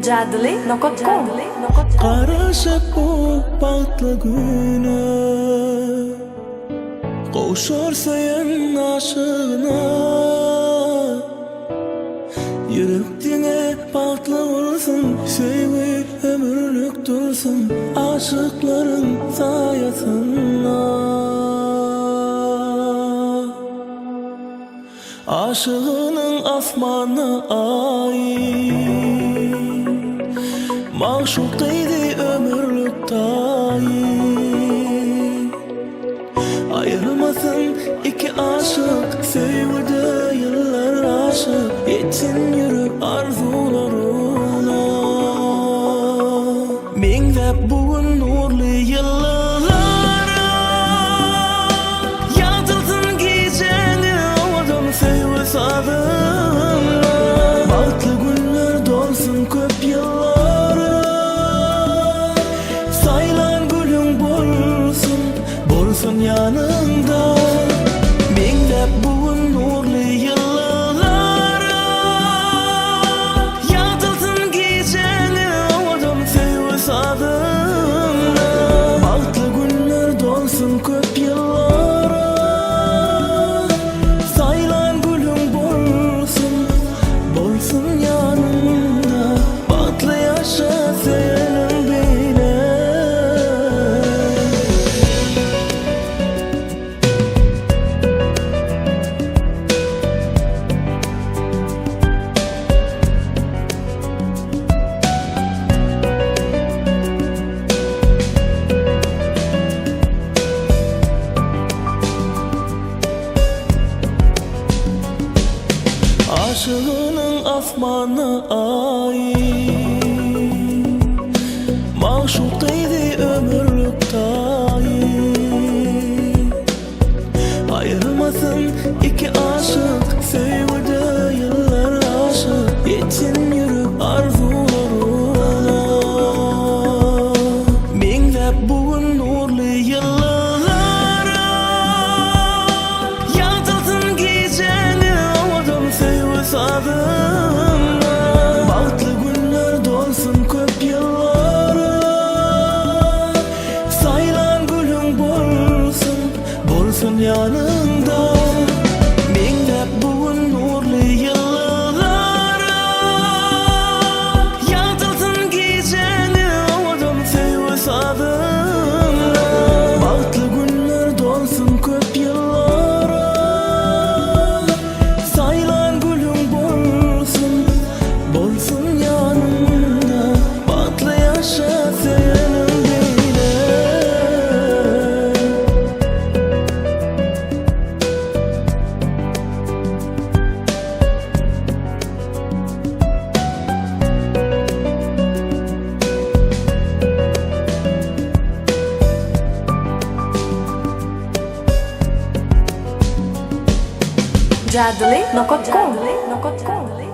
Jadli.com Qarashib bu baxtli güne Qo'shar sayin aşığına Yürekdine baxtli olsun Sevgi ömürlük dursun Aşıkların sayasına Aşığının asmanı ay Maşuk deydi ömürlük tayin Ayırmasın iki aşık Sevgide yıllar aşık Yetsin yürü arzularına Mengzep bugün nurlu yıllara Yazılsın geceni Ovadan sevgi sadına Bahtlı günler dolsun köp yıllar yanında Mengzep bugün nurlu yıllara Yazılsın geceni Ovadan sevgi sadına Bahtlı günler dolsun köp yıllara Saylan gülüm bolsun yanında Bahtlı yaşa senin bile Aşığının asmanı ay Maşuk deydi ömürlük tayin Ayırmasın iki aşık Sevgide yıllar aşık Yetsin yürü arzularına Mengzep bugün nurlu yıllara Yazılsın geceni Ovadan sevgi sadına Bahtlı günler dolsun köp yıllara Saylan gülüm bolsun yanında Mengzep bugün nurlu yıllara Yazılsın geceni Ovadan sevgi sadına Bahtlı günler dolsun köp yıllara Saylan gülüm bolsun yanında Bahtlı yaşa senin bile Jadli.com